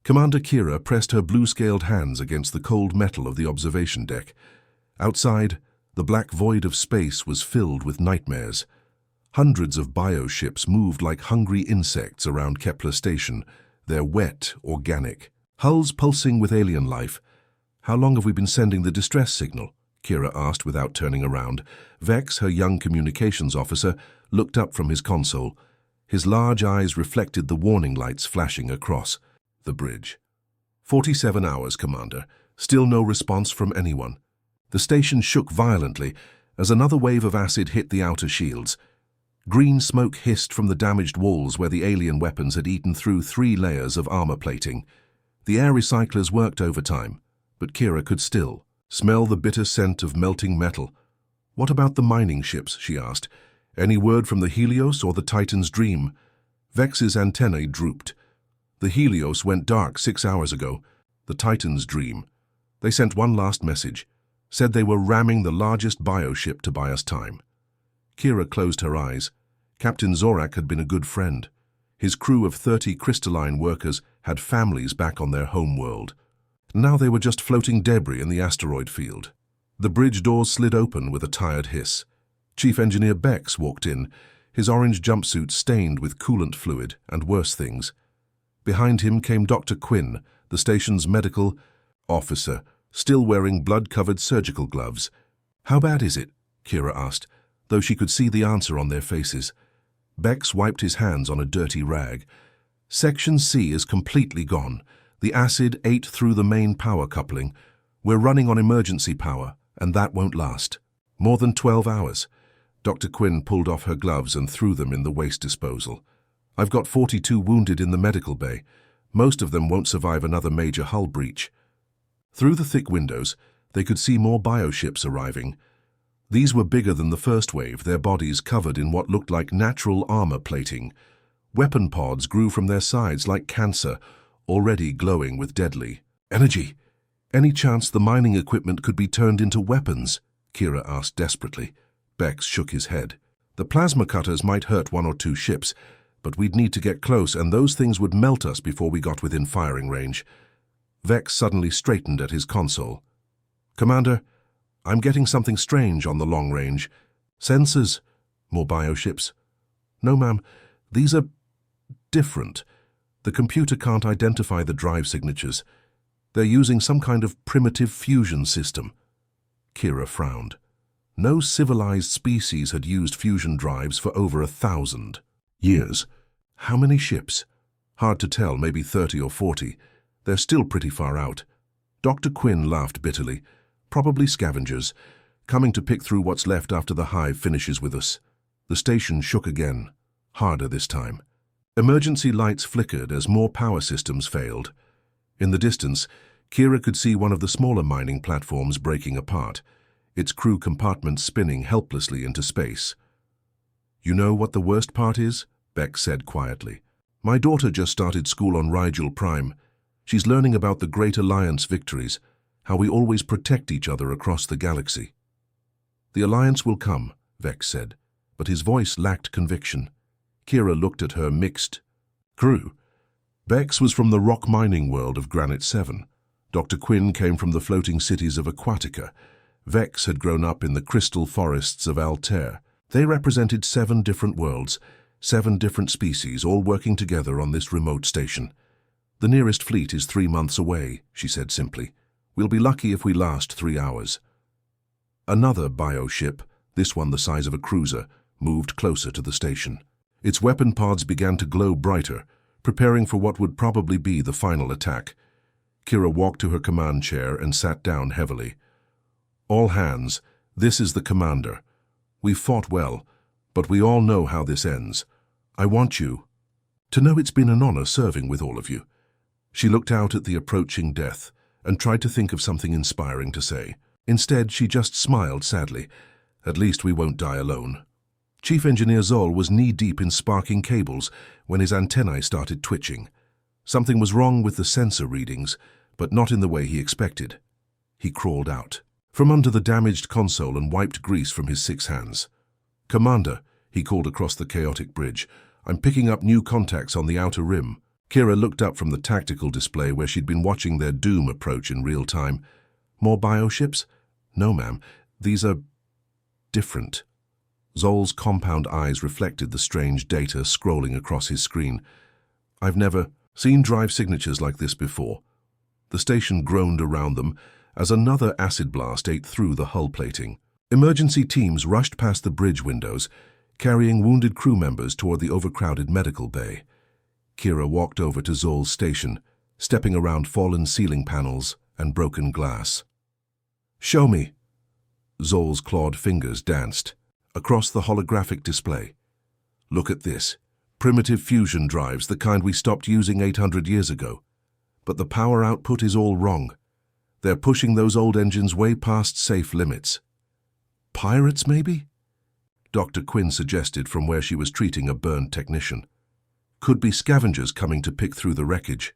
Commander Kira pressed her blue-scaled hands against the cold metal of the observation deck. Outside, the black void of space was filled with nightmares. Hundreds of bioships moved like hungry insects around Kepler Station, their wet, organic. Hulls pulsing with alien life. "How long have we been sending the distress signal?" Kira asked without turning around. Vex, her young communications officer, looked up from his console. His large eyes reflected the warning lights flashing across the bridge. 47 hours, Commander. Still no response from anyone. The station shook violently as another wave of acid hit the outer shields. Green smoke hissed from the damaged walls where the alien weapons had eaten through 3 layers of armor plating. The air recyclers worked overtime, but Kira could still smell the bitter scent of melting metal. "What about the mining ships?" she asked. "Any word from the Helios or the Titan's Dream?" Vex's antennae drooped. "The Helios went dark 6 hours ago. The Titan's Dream. They sent one last message. Said they were ramming the largest bioship to buy us time." Kira closed her eyes. Captain Zorak had been a good friend. His crew of 30 crystalline workers had families back on their home world. Now they were just floating debris in the asteroid field. The bridge doors slid open with a tired hiss. Chief Engineer Bex walked in, his orange jumpsuit stained with coolant fluid and worse things. Behind him came Dr. Quinn, the station's medical officer, still wearing blood-covered surgical gloves. "How bad is it?" Kira asked, though she could see the answer on their faces. Bex wiped his hands on a dirty rag. "Section C is completely gone. The acid ate through the main power coupling. We're running on emergency power, and that won't last. More than 12 hours. Dr. Quinn pulled off her gloves and threw them in the waste disposal. "I've got 42 wounded in the medical bay. Most of them won't survive another major hull breach." Through the thick windows, they could see more bioships arriving. These were bigger than the first wave, their bodies covered in what looked like natural armor plating. Weapon pods grew from their sides like cancer, already glowing with deadly energy. "Any chance the mining equipment could be turned into weapons?" Kira asked desperately. Bex shook his head. "The plasma cutters might hurt 1 or 2 ships, but we'd need to get close, and those things would melt us before we got within firing range." Vex suddenly straightened at his console. "Commander, I'm getting something strange on the long range. Sensors. More bioships." "No, ma'am. These are different. The computer can't identify the drive signatures. They're using some kind of primitive fusion system." Kira frowned. No civilized species had used fusion drives for over 1,000 years. How many ships? Hard to tell, maybe 30 or 40. They're still pretty far out. Dr. Quinn laughed bitterly. "Probably scavengers, coming to pick through what's left after the hive finishes with us." The station shook again, harder this time. Emergency lights flickered as more power systems failed. In the distance, Kira could see one of the smaller mining platforms breaking apart, its crew compartment spinning helplessly into space. "You know what the worst part is?" Beck said quietly. "My daughter just started school on Rigel Prime. She's learning about the Great Alliance victories, how we always protect each other across the galaxy." "The Alliance will come," Vex said, but his voice lacked conviction. Kira looked at her mixed crew. Bex was from the rock mining world of Granite 7. Dr. Quinn came from the floating cities of Aquatica. Vex had grown up in the crystal forests of Altair. They represented 7 different worlds, 7 different species, all working together on this remote station. "The nearest fleet is 3 months away," she said simply. "We'll be lucky if we last 3 hours." Another bioship, this one the size of a cruiser, moved closer to the station. Its weapon pods began to glow brighter, preparing for what would probably be the final attack. Kira walked to her command chair and sat down heavily. "All hands, this is the commander. We've fought well, but we all know how this ends. I want you to know it's been an honor serving with all of you." She looked out at the approaching death and tried to think of something inspiring to say. Instead, she just smiled sadly. "At least we won't die alone." Chief Engineer Zoll was knee-deep in sparking cables when his antennae started twitching. Something was wrong with the sensor readings, but not in the way he expected. He crawled out from under the damaged console and wiped grease from his 6 hands. "Commander," he called across the chaotic bridge, "I'm picking up new contacts on the outer rim." Kira looked up from the tactical display where she'd been watching their doom approach in real time. More bioships? No, ma'am. These are different. Zol's compound eyes reflected the strange data scrolling across his screen. I've never seen drive signatures like this before. The station groaned around them as another acid blast ate through the hull plating. Emergency teams rushed past the bridge windows, carrying wounded crew members toward the overcrowded medical bay. Kira walked over to Zol's station, stepping around fallen ceiling panels and broken glass. Show me. Zol's clawed fingers danced across the holographic display. Look at this. Primitive fusion drives, the kind we stopped using 800 years ago. But the power output is all wrong. They're pushing those old engines way past safe limits. Pirates, maybe? Dr. Quinn suggested from where she was treating a burned technician. Could be scavengers coming to pick through the wreckage.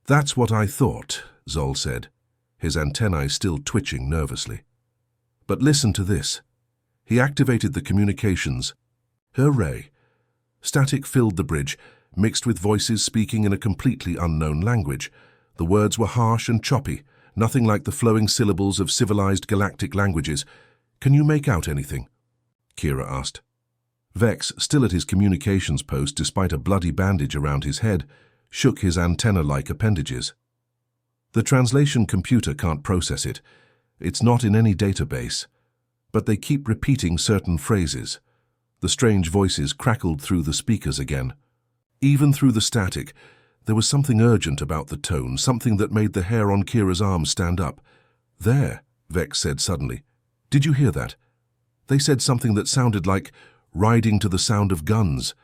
That's what I thought, Zol said, his antennae still twitching nervously. But listen to this. He activated the communications. Hooray! Static filled the bridge, mixed with voices speaking in a completely unknown language. The words were harsh and choppy, nothing like the flowing syllables of civilized galactic languages. Can you make out anything? Kira asked. Vex, still at his communications post despite a bloody bandage around his head, shook his antenna-like appendages. The translation computer can't process it. It's not in any database. But they keep repeating certain phrases. The strange voices crackled through the speakers again. Even through the static, there was something urgent about the tone, something that made the hair on Kira's arm stand up. There, Vex said suddenly. Did you hear that? They said something that sounded like riding to the sound of guns.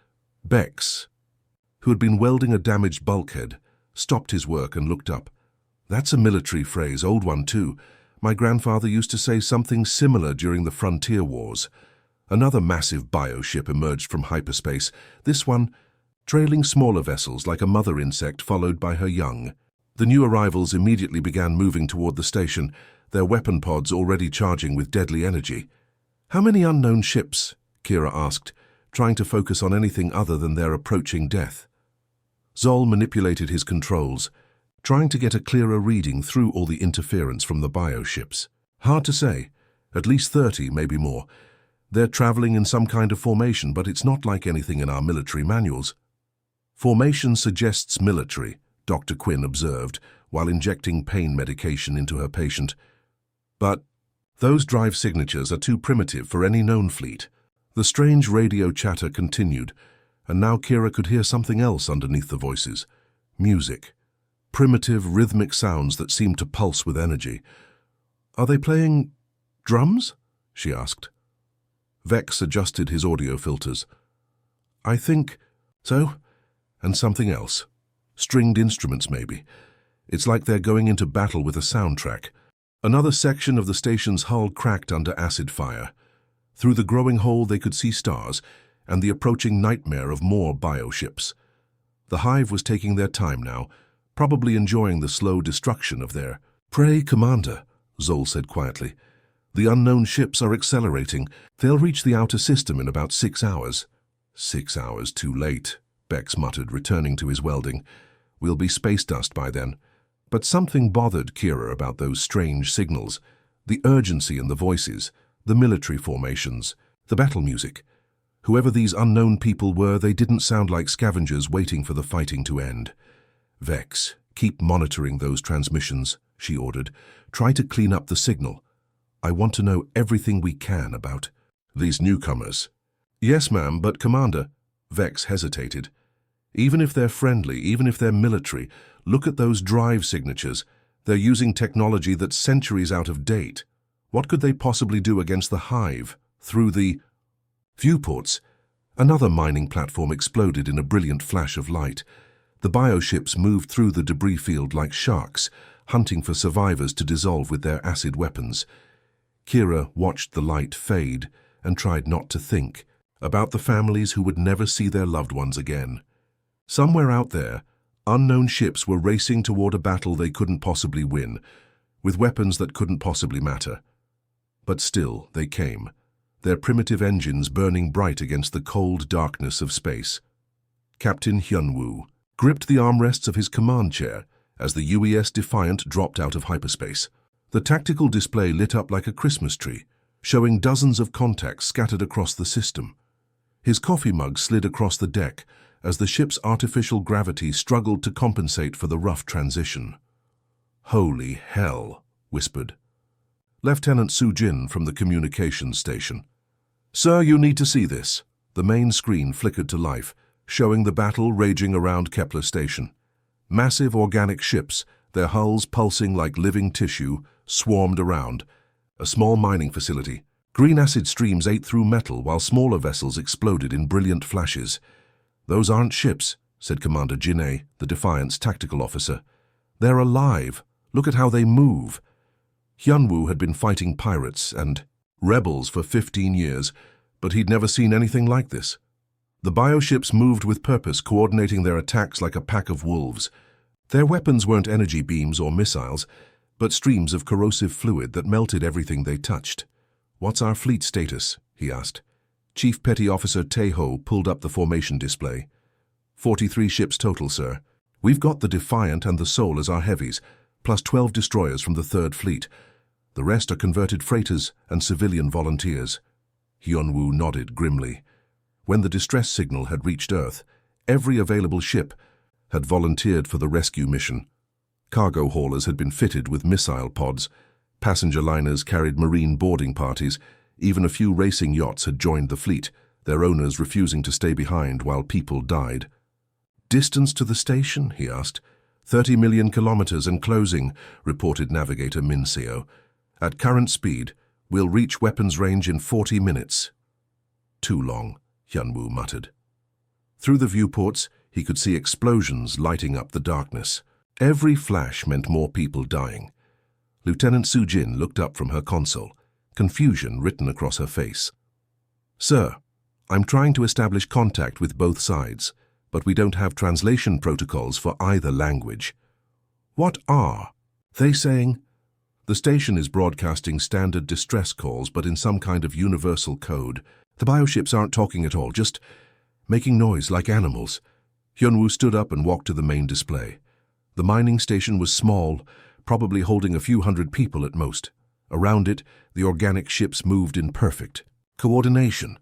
Bex, who had been welding a damaged bulkhead, stopped his work and looked up. That's a military phrase, old one too. My grandfather used to say something similar during the frontier wars. Another massive bioship emerged from hyperspace, this one trailing smaller vessels like a mother insect followed by her young. The new arrivals immediately began moving toward the station, their weapon pods already charging with deadly energy. How many unknown ships? Kira asked, trying to focus on anything other than their approaching death. Zol manipulated his controls, trying to get a clearer reading through all the interference from the bioships. Hard to say. At least 30, maybe more. They're traveling in some kind of formation, but it's not like anything in our military manuals. Formation suggests military, Dr. Quinn observed, while injecting pain medication into her patient. But those drive signatures are too primitive for any known fleet. The strange radio chatter continued, and now Kira could hear something else underneath the voices. Music. Primitive, rhythmic sounds that seemed to pulse with energy. Are they playing drums? She asked. Vex adjusted his audio filters. I think so, and something else. Stringed instruments, maybe. It's like they're going into battle with a soundtrack. Another section of the station's hull cracked under acid fire. Through the growing hole they could see stars and the approaching nightmare of more bioships. The hive was taking their time now, probably enjoying the slow destruction of their prey. Commander, Zol said quietly. The unknown ships are accelerating. They'll reach the outer system in about 6 hours. 6 hours too late, Bex muttered, returning to his welding. We'll be space dust by then. But something bothered Kira about those strange signals. The urgency in the voices, the military formations, the battle music. Whoever these unknown people were, they didn't sound like scavengers waiting for the fighting to end. Vex, keep monitoring those transmissions, she ordered. Try to clean up the signal. I want to know everything we can about these newcomers. Yes, ma'am, but Commander, Vex hesitated. Even if they're friendly, even if they're military, look at those drive signatures. They're using technology that's centuries out of date. What could they possibly do against the hive? Through the viewports? Another mining platform exploded in a brilliant flash of light. The bioships moved through the debris field like sharks, hunting for survivors to dissolve with their acid weapons. Kira watched the light fade and tried not to think about the families who would never see their loved ones again. Somewhere out there, unknown ships were racing toward a battle they couldn't possibly win, with weapons that couldn't possibly matter. But still, they came, their primitive engines burning bright against the cold darkness of space. Captain Hyunwoo, gripped the armrests of his command chair as the UES Defiant dropped out of hyperspace. The tactical display lit up like a Christmas tree, showing dozens of contacts scattered across the system. His coffee mug slid across the deck as the ship's artificial gravity struggled to compensate for the rough transition. "Holy hell," whispered Lieutenant Su-jin from the communications station. "Sir, you need to see this." The main screen flickered to life, showing the battle raging around Kepler Station. Massive organic ships, their hulls pulsing like living tissue, swarmed around. A small mining facility. Green acid streams ate through metal while smaller vessels exploded in brilliant flashes. "Those aren't ships," said Commander Jinei, the Defiant's tactical officer. "They're alive. Look at how they move." Hyunwoo had been fighting pirates and rebels for 15 years, but he'd never seen anything like this. The bioships moved with purpose, coordinating their attacks like a pack of wolves. Their weapons weren't energy beams or missiles, but streams of corrosive fluid that melted everything they touched. "What's our fleet status?" he asked. Chief Petty Officer Tae-ho pulled up the formation display. 43 ships total, sir. We've got the Defiant and the Soul as our heavies, plus 12 destroyers from the Third Fleet. The rest are converted freighters and civilian volunteers. Hyunwoo nodded grimly. When the distress signal had reached Earth, every available ship had volunteered for the rescue mission. Cargo haulers had been fitted with missile pods. Passenger liners carried marine boarding parties. Even a few racing yachts had joined the fleet, their owners refusing to stay behind while people died. "Distance to the station?" he asked. 30 million kilometers and closing," reported navigator Min Seo. "At current speed, we'll reach weapons range in 40 minutes. "Too long," Hyunwoo muttered. Through the viewports, he could see explosions lighting up the darkness. Every flash meant more people dying. Lieutenant Su-jin looked up from her console, confusion written across her face. "Sir, I'm trying to establish contact with both sides, but we don't have translation protocols for either language." "What are they saying?" "The station is broadcasting standard distress calls, but in some kind of universal code. The bioships aren't talking at all, just making noise like animals." Hyunwoo stood up and walked to the main display. The mining station was small, probably holding a few hundred people at most. Around it, the organic ships moved in perfect coordination,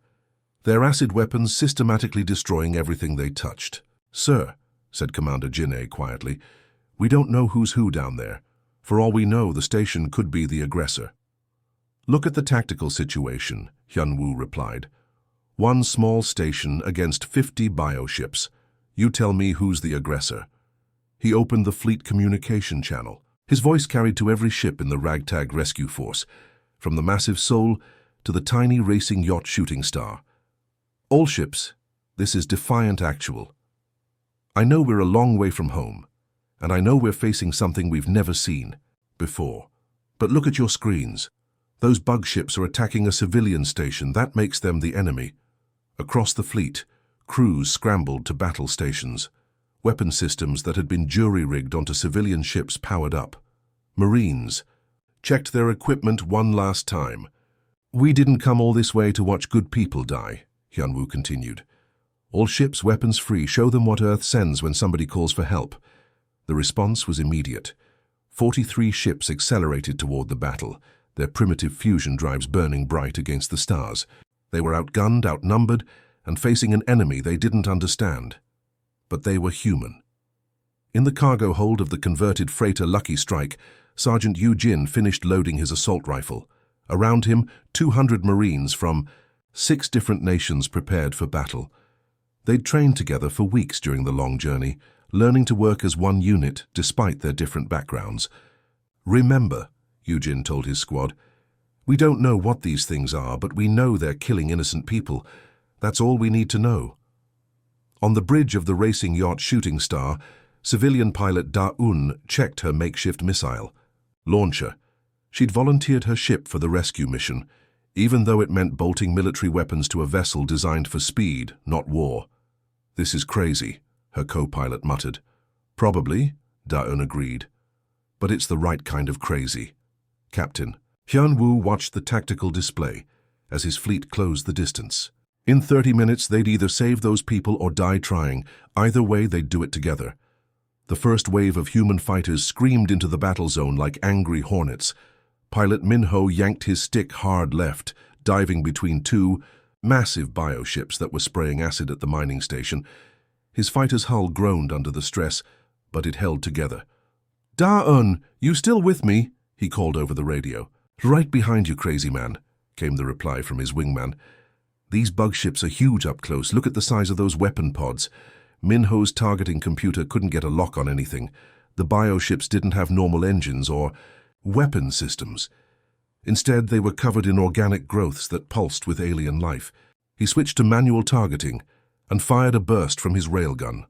their acid weapons systematically destroying everything they touched. "Sir," said Commander Jinei quietly, "we don't know who's who down there. For all we know, the station could be the aggressor." "Look at the tactical situation," Hyunwoo replied. "One small station against 50 bioships. You tell me who's the aggressor." He opened the fleet communication channel. His voice carried to every ship in the ragtag rescue force, from the massive Soul to the tiny racing yacht Shooting Star. "All ships, this is Defiant Actual. I know we're a long way from home, and I know we're facing something we've never seen before. But look at your screens. Those bug ships are attacking a civilian station. That makes them the enemy." Across the fleet, crews scrambled to battle stations. Weapon systems that had been jury-rigged onto civilian ships powered up. Marines checked their equipment one last time. "We didn't come all this way to watch good people die," Hyunwoo continued. "All ships weapons-free. Show them what Earth sends when somebody calls for help." The response was immediate. 43 ships accelerated toward the battle, their primitive fusion drives burning bright against the stars. They were outgunned, outnumbered, and facing an enemy they didn't understand. But they were human. In the cargo hold of the converted freighter Lucky Strike, Sergeant Yu Jin finished loading his assault rifle. Around him, 200 Marines from 6 different nations prepared for battle. They'd trained together for weeks during the long journey, learning to work as one unit despite their different backgrounds. "Remember," Yujin told his squad, "we don't know what these things are, but we know they're killing innocent people. That's all we need to know." On the bridge of the racing yacht Shooting Star, civilian pilot Da-un checked her makeshift missile launcher. She'd volunteered her ship for the rescue mission, even though it meant bolting military weapons to a vessel designed for speed, not war. "This is crazy," her co-pilot muttered. "Probably," Da-un agreed. "But it's the right kind of crazy." "Captain." Hyunwoo watched the tactical display as his fleet closed the distance. In 30 minutes, they'd either save those people or die trying. Either way, they'd do it together. The first wave of human fighters screamed into the battle zone like angry hornets. Pilot Minho yanked his stick hard left, diving between two massive bioships that were spraying acid at the mining station. His fighter's hull groaned under the stress, but it held together. "Da-un, you still with me?" he called over the radio. "Right behind you, crazy man," came the reply from his wingman. "These bug ships are huge up close. Look at the size of those weapon pods." Minho's targeting computer couldn't get a lock on anything. The bioships didn't have normal engines or weapon systems. Instead, they were covered in organic growths that pulsed with alien life. He switched to manual targeting and fired a burst from his railgun.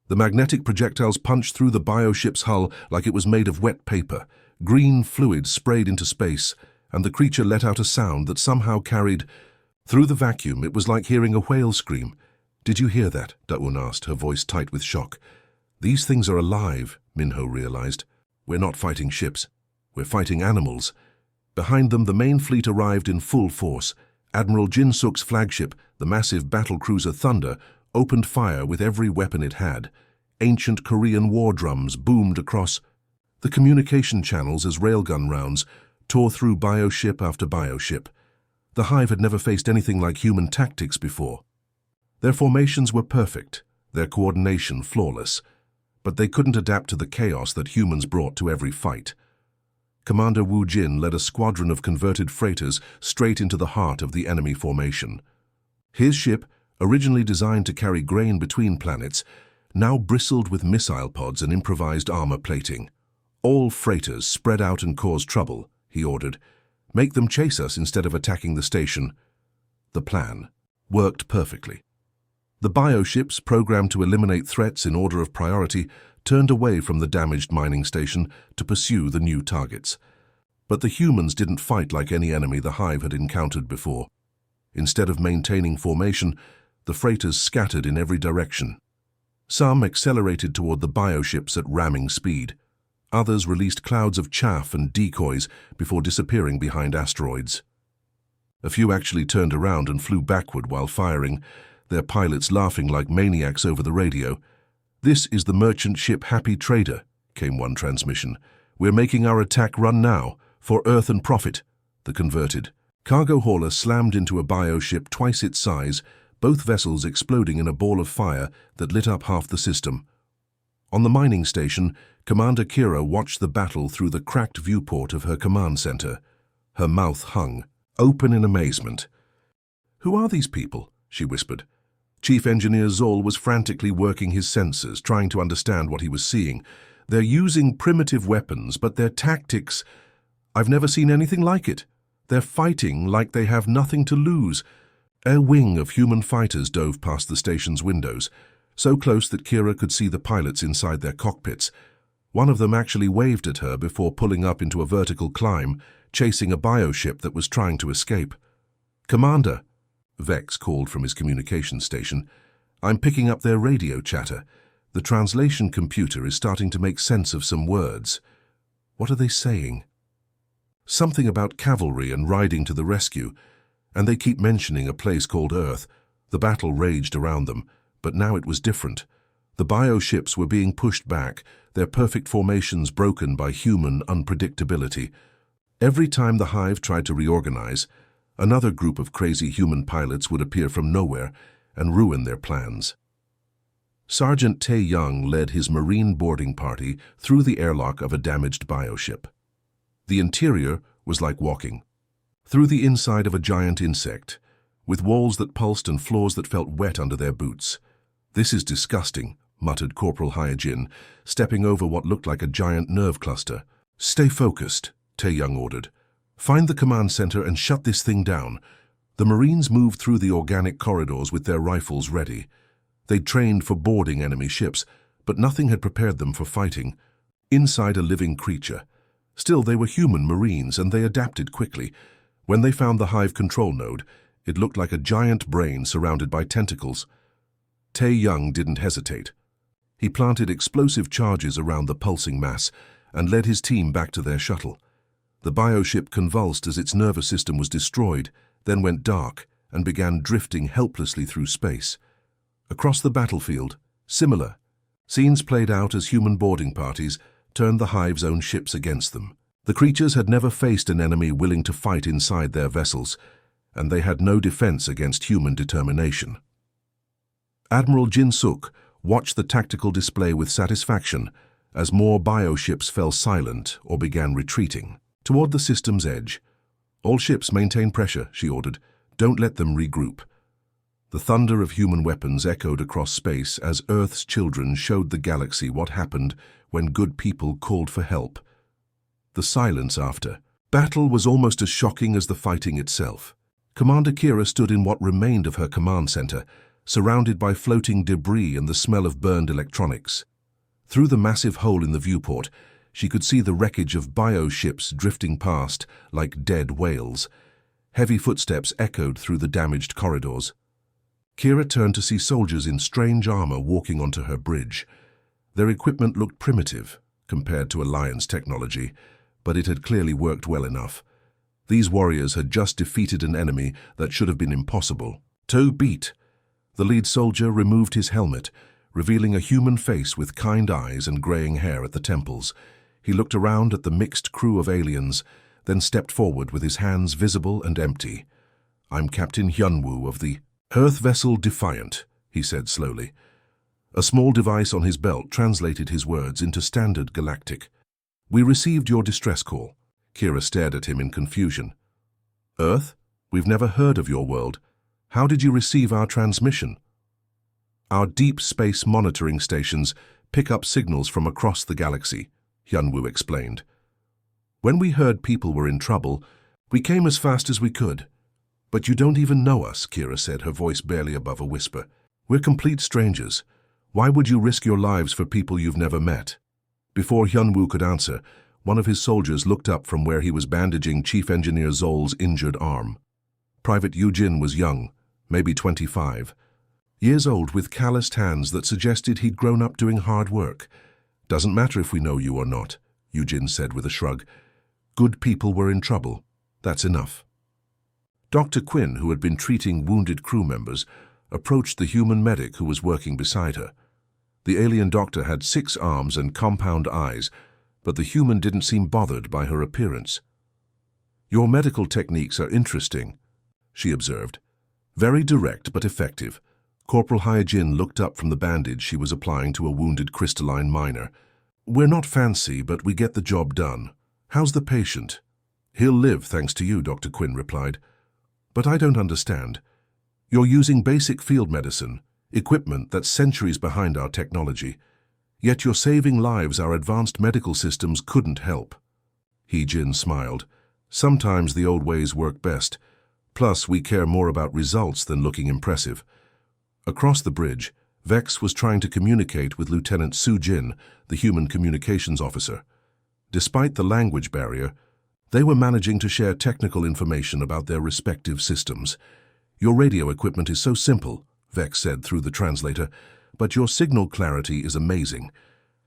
The magnetic projectiles punched through the bioship's hull like it was made of wet paper. Green fluid sprayed into space, and the creature let out a sound that somehow carried through the vacuum. It was like hearing a whale scream. "Did you hear that?" Da-un asked, her voice tight with shock. "These things are alive," Minho realized. "We're not fighting ships. We're fighting animals." Behind them, the main fleet arrived in full force. Admiral Jin Suk's flagship, the massive battlecruiser Thunder, opened fire with every weapon it had. Ancient Korean war drums boomed across the communication channels as railgun rounds tore through bioship after bioship. The Hive had never faced anything like human tactics before. Their formations were perfect, their coordination flawless, but they couldn't adapt to the chaos that humans brought to every fight. Commander Wu Jin led a squadron of converted freighters straight into the heart of the enemy formation. His ship, originally designed to carry grain between planets, now bristled with missile pods and improvised armor plating. "All freighters spread out and cause trouble," he ordered. "Make them chase us instead of attacking the station." The plan worked perfectly. The bioships, programmed to eliminate threats in order of priority, turned away from the damaged mining station to pursue the new targets. But the humans didn't fight like any enemy the Hive had encountered before. Instead of maintaining formation, the freighters scattered in every direction. Some accelerated toward the bioships at ramming speed. Others released clouds of chaff and decoys before disappearing behind asteroids. A few actually turned around and flew backward while firing, their pilots laughing like maniacs over the radio. "This is the merchant ship Happy Trader," came one transmission. "We're making our attack run now, for Earth and profit." The converted cargo hauler slammed into a bioship twice its size, both vessels exploding in a ball of fire that lit up half the system. On the mining station, Commander Kira watched the battle through the cracked viewport of her command center. Her mouth hung, open in amazement. "Who are these people?" she whispered. Chief Engineer Zoll was frantically working his sensors, trying to understand what he was seeing. "They're using primitive weapons, but their tactics... I've never seen anything like it. They're fighting like they have nothing to lose." A wing of human fighters dove past the station's windows, so close that Kira could see the pilots inside their cockpits. One of them actually waved at her before pulling up into a vertical climb, chasing a bioship that was trying to escape. "Commander," Vex called from his communications station, "I'm picking up their radio chatter. The translation computer is starting to make sense of some words." "What are they saying?" "Something about cavalry and riding to the rescue, and they keep mentioning a place called Earth." The battle raged around them, but now it was different. The bioships were being pushed back, their perfect formations broken by human unpredictability. Every time the Hive tried to reorganize, another group of crazy human pilots would appear from nowhere and ruin their plans. Sergeant Tae Young led his Marine boarding party through the airlock of a damaged bioship. The interior was like walking through the inside of a giant insect, with walls that pulsed and floors that felt wet under their boots. "This is disgusting," muttered Corporal Hyojin, stepping over what looked like a giant nerve cluster. "Stay focused," Tae Young ordered. "Find the command center and shut this thing down." The Marines moved through the organic corridors with their rifles ready. They'd trained for boarding enemy ships, but nothing had prepared them for fighting. Inside a living creature. Still, they were human Marines, and they adapted quickly. When they found the Hive control node, it looked like a giant brain surrounded by tentacles. Tae Young didn't hesitate. He planted explosive charges around the pulsing mass and led his team back to their shuttle. The bioship convulsed as its nervous system was destroyed, then went dark, and began drifting helplessly through space. Across the battlefield, similar scenes played out as human boarding parties turned the Hive's own ships against them. The creatures had never faced an enemy willing to fight inside their vessels, and they had no defense against human determination. Admiral Jin Suk watched the tactical display with satisfaction as more bioships fell silent or began retreating. Toward the system's edge. "All ships maintain pressure," she ordered. "Don't let them regroup." The thunder of human weapons echoed across space as Earth's children showed the galaxy what happened when good people called for help. The silence after battle was almost as shocking as the fighting itself. Commander Kira stood in what remained of her command center, surrounded by floating debris and the smell of burned electronics. Through the massive hole in the viewport, she could see the wreckage of bioships drifting past like dead whales. Heavy footsteps echoed through the damaged corridors. Kira turned to see soldiers in strange armor walking onto her bridge. Their equipment looked primitive compared to Alliance technology, but it had clearly worked well enough. These warriors had just defeated an enemy that should have been impossible. Toe beat. The lead soldier removed his helmet, revealing a human face with kind eyes and graying hair at the temples. He looked around at the mixed crew of aliens, then stepped forward with his hands visible and empty. "I'm Captain Hyunwoo of the Earth vessel Defiant," he said slowly. A small device on his belt translated his words into standard Galactic. "We received your distress call." Kira stared at him in confusion. "Earth? We've never heard of your world. How did you receive our transmission?" "Our deep space monitoring stations pick up signals from across the galaxy," Hyunwoo explained. "When we heard people were in trouble, we came as fast as we could." "But you don't even know us," Kira said, her voice barely above a whisper. "We're complete strangers. Why would you risk your lives for people you've never met?" Before Hyunwoo could answer, one of his soldiers looked up from where he was bandaging Chief Engineer Zol's injured arm. Private Eugene was young, maybe 25. Years old with calloused hands that suggested he'd grown up doing hard work. "Doesn't matter if we know you or not," Eugene said with a shrug. "Good people were in trouble. That's enough." Dr. Quinn, who had been treating wounded crew members, approached the human medic who was working beside her. The alien doctor had 6 arms and compound eyes, but the human didn't seem bothered by her appearance. "Your medical techniques are interesting," she observed. "Very direct but effective." Corporal Hyejin looked up from the bandage she was applying to a wounded crystalline miner. "We're not fancy, but we get the job done. How's the patient?" "He'll live, thanks to you," Dr. Quinn replied. "But I don't understand. You're using basic field medicine, equipment that's centuries behind our technology. Yet you're saving lives our advanced medical systems couldn't help." Hyejin smiled. "Sometimes the old ways work best. Plus, we care more about results than looking impressive." Across the bridge, Vex was trying to communicate with Lieutenant Su Jin, the human communications officer. Despite the language barrier, they were managing to share technical information about their respective systems. "Your radio equipment is so simple," Vex said through the translator, "but your signal clarity is amazing.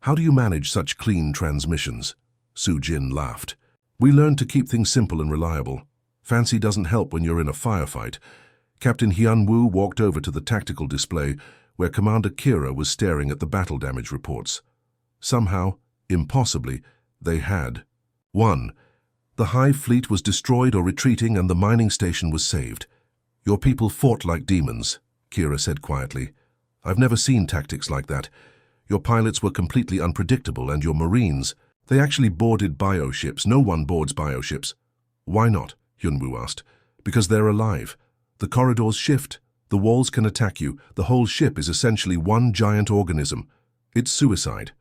How do you manage such clean transmissions?" Su Jin laughed. "We learned to keep things simple and reliable. Fancy doesn't help when you're in a firefight." Captain Hyunwoo walked over to the tactical display where Commander Kira was staring at the battle damage reports. Somehow, impossibly, they had. 1. The Hive fleet was destroyed or retreating and the mining station was saved. "Your people fought like demons," Kira said quietly. "I've never seen tactics like that. Your pilots were completely unpredictable and your Marines, they actually boarded bioships. No one boards bioships." "Why not?" Hyunwoo asked. "Because they're alive. The corridors shift. The walls can attack you. The whole ship is essentially one giant organism. It's suicide."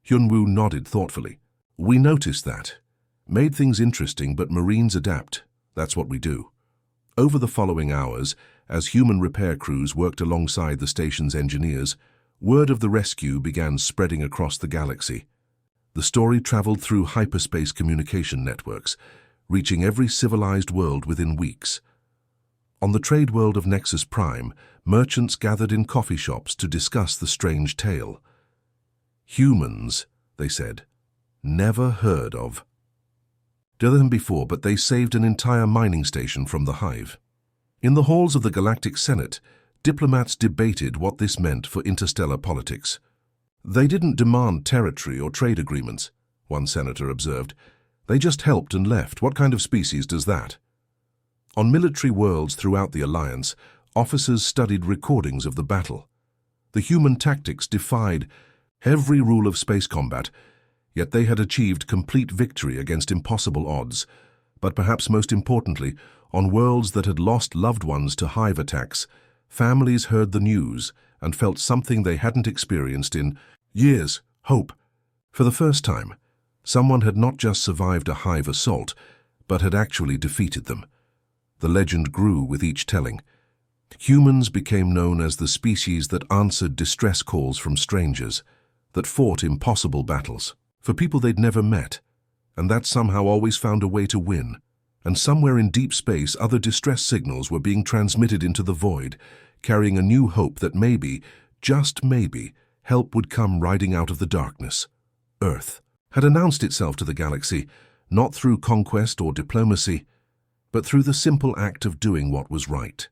Hyunwoo nodded thoughtfully. "We noticed that. Made things interesting, but Marines adapt. That's what we do." Over the following hours, as human repair crews worked alongside the station's engineers, word of the rescue began spreading across the galaxy. The story traveled through hyperspace communication networks, reaching every civilized world within weeks. On the trade world of Nexus Prime, merchants gathered in coffee shops to discuss the strange tale. "Humans," they said, "never heard of them before, but they saved an entire mining station from the Hive." In the halls of the Galactic Senate, diplomats debated what this meant for interstellar politics. They didn't demand territory or trade agreements, one senator observed. They just helped and left. What kind of species does that? On military worlds throughout the Alliance, officers studied recordings of the battle. The human tactics defied every rule of space combat, yet they had achieved complete victory against impossible odds. But perhaps most importantly, on worlds that had lost loved ones to hive attacks, families heard the news and felt something they hadn't experienced in years: hope. For the first time, someone had not just survived a hive assault, but had actually defeated them. The legend grew with each telling. Humans became known as the species that answered distress calls from strangers, that fought impossible battles for people they'd never met, and that somehow always found a way to win. And somewhere in deep space, other distress signals were being transmitted into the void, carrying a new hope that maybe, just maybe, help would come riding out of the darkness. Earth had announced itself to the galaxy, not through conquest or diplomacy, but through the simple act of doing what was right.